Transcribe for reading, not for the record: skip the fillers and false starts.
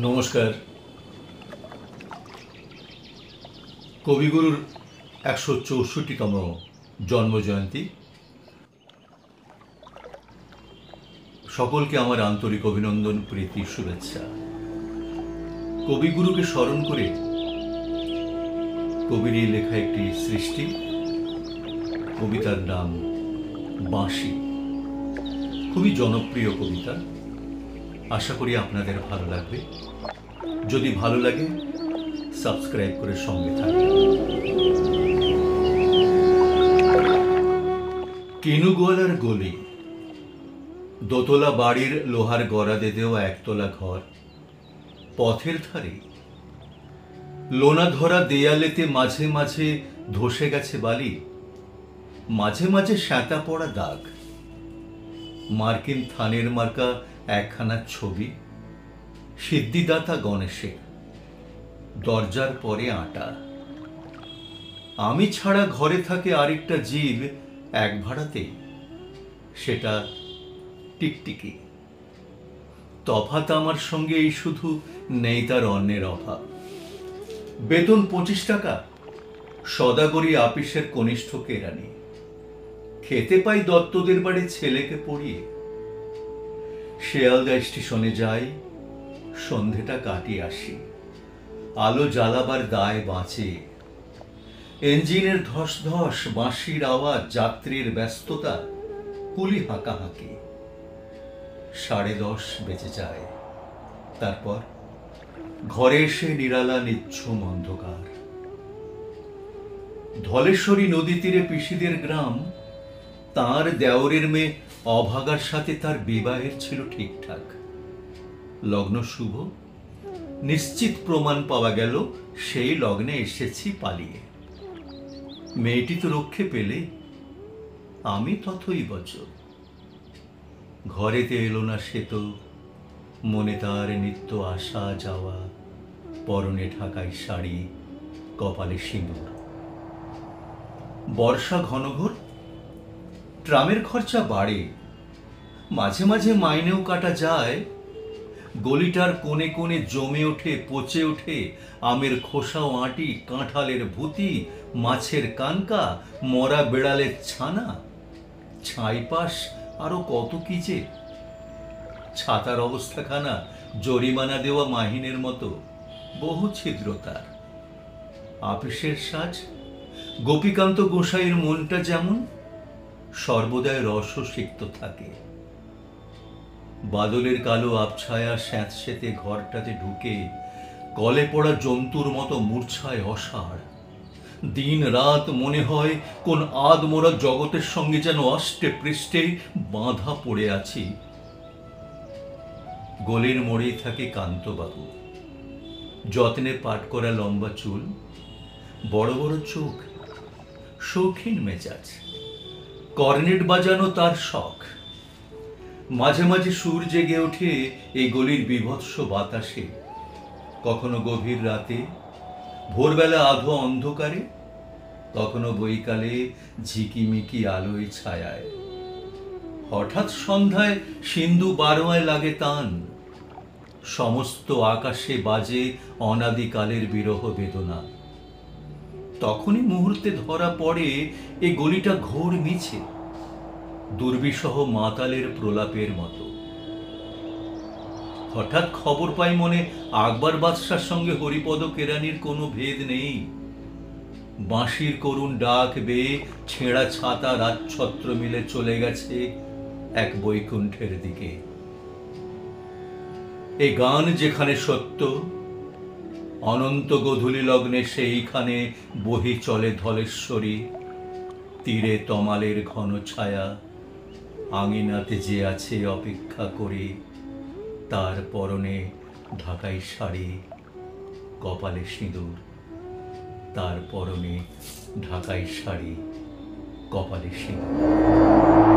নমস্কার। কবিগুরুর ১৬৪তম জন্মজয়ন্তী। সকলকে আমার আন্তরিক অভিনন্দন, প্রীতি, শুভেচ্ছা। কবিগুরুকে স্মরণ করে কবির এই লেখা একটি সৃষ্টি, কবিতার নাম বাঁশি। খুবই জনপ্রিয় কবিতা। আশা করি আপনাদের ভালো লাগবে। যদি ভালো লাগে সাবস্ক্রাইব করে সঙ্গে থাকবেন। কিনুগোয়ালার গলি, দোতলা বাড়ির লোহার গড়াদে দেওয়া একতলা ঘর, পথের ধারে লোনা ধরা দেয়ালেতে মাঝে মাঝে ধসে গেছে বালি, মাঝে মাঝে শ্যাঁতা পড়া দাগ, মার্কিন থানের মার্কা একখানা ছবি, সিদ্ধিদাতা গণেশের, দরজার পরে আটা। আমি ছাড়া ঘরে থাকে আরেকটা জীব এক ভাড়াতে, সেটা টিকটিকি। তফাৎ আমার সঙ্গে এই শুধু নেই তার অন্যের অভাব। বেতন ২৫ টাকা, সদাগরি আপিসের কনিষ্ঠ কেরানি। খেতে পাই দত্তদের বাড়ি ছেলেকে পড়িয়ে। শিয়ালদা স্টেশনে যাই, সন্ধেটা কাটিয়ে আসি। আলো জ্বালাবার দায় বাঁচে। ইঞ্জিনের ধস ধস, বাঁশির আওয়াজ, যাত্রীর ব্যস্ততা, কুলি হাঁকাহাঁকি। ১০:৩০ বেজে যায়। তারপর ঘরে এসে নিরালা নিঝুম অন্ধকার। ধলেশ্বরী নদী তীরে পিসিদের গ্রাম। তার দেওরের মেয়ে অভাগার সাথে তার বিবাহের ছিল ঠিকঠাক। লগ্ন শুভ, নিশ্চিত প্রমাণ পাওয়া গেল সেই লগ্নে এসেছি পালিয়ে। মেয়েটি তো রক্ষে পেলে, আমি তথই বচ। ঘরেতে এলো না সে তো, মনে তার নিত্য আসা যাওয়া, পরনে ঢাকাই শাড়ি, কপালে সিঁদুর। বর্ষা ঘনঘোর, ট্রামের খরচা বাড়ে, মাঝে মাঝে মাইনেও কাটা যায়। গলিটার কোণে কোণে জমে ওঠে, পচে ওঠে আমের খোসা ও আঁটি, কাঁঠালের ভুতি, মাছের কানকা, মরা বেড়ালের ছানা, ছাইপাশ, আরো কত কি যে। ছাতার অবস্থাখানা জরিমানা দেওয়া মাহিনের মতো, বহু ছিদ্র তার। আপিসের সাজ, গোপীকান্ত গোসাইয়ের মনটা যেমন সর্বদাই রসসিক্ত থাকে। বাদলের কালো আবছায়া স্যাঁতসেঁতে ঘরটাতে ঢুকে গলে পড়া জন্তুর মতো মূর্ছায় অসাড়। দিন রাত মনে হয় কোন আদমোরা জগতের সঙ্গে যেন অষ্টে পৃষ্ঠে বাঁধা পড়ে আছি। গলির মোড়েই থাকে কান্তবাবু। যত্নে পাট করা লম্বা চুল, বড় বড় চোখ, শৌখিন মেজাজ। কর্নেট বাজানো তার শখ। মাঝে মাঝে সুর জেগে ওঠে এই গলির বীভৎস বাতাসে। কখনো গভীর রাতে, ভোরবেলা আধো অন্ধকারে, কখনো বৈকালে ঝিকিমিকি আলোয় ছায়ায়। হঠাৎ সন্ধ্যায় সিন্ধু বারোয়ায় লাগে তান। সমস্ত আকাশে বাজে অনাদিকালের বিরহ বেদনা। তখনই মুহূর্তে ধরা পড়ে এ গলিটা ঘোর মিছে, দুর্বিষহ মাতালের প্রলাপের মতো। হঠাৎ খবর পাই মনে আকবর বাদশার সঙ্গে হরিপদ কেরানির কোনো ভেদ নেই। বাঁশির করুণ ডাক বেয়ে ছেঁড়া ছাতা রাজছত্র মিলে চলে গেছে এক বৈকুণ্ঠের দিকে। এই গান যেখানে সত্য, অনন্ত গোধূলি লগ্নে সেইখানে বহি চলে ধলেশ্বরী। তীরে তমালের ঘন ছায়া, আঙিনাতে যে আছে অপেক্ষা করে, তার পরনে ঢাকাই শাড়ি, কপালে সিঁদুর। তার পরনে ঢাকাই শাড়ি, কপালে সিঁদুর।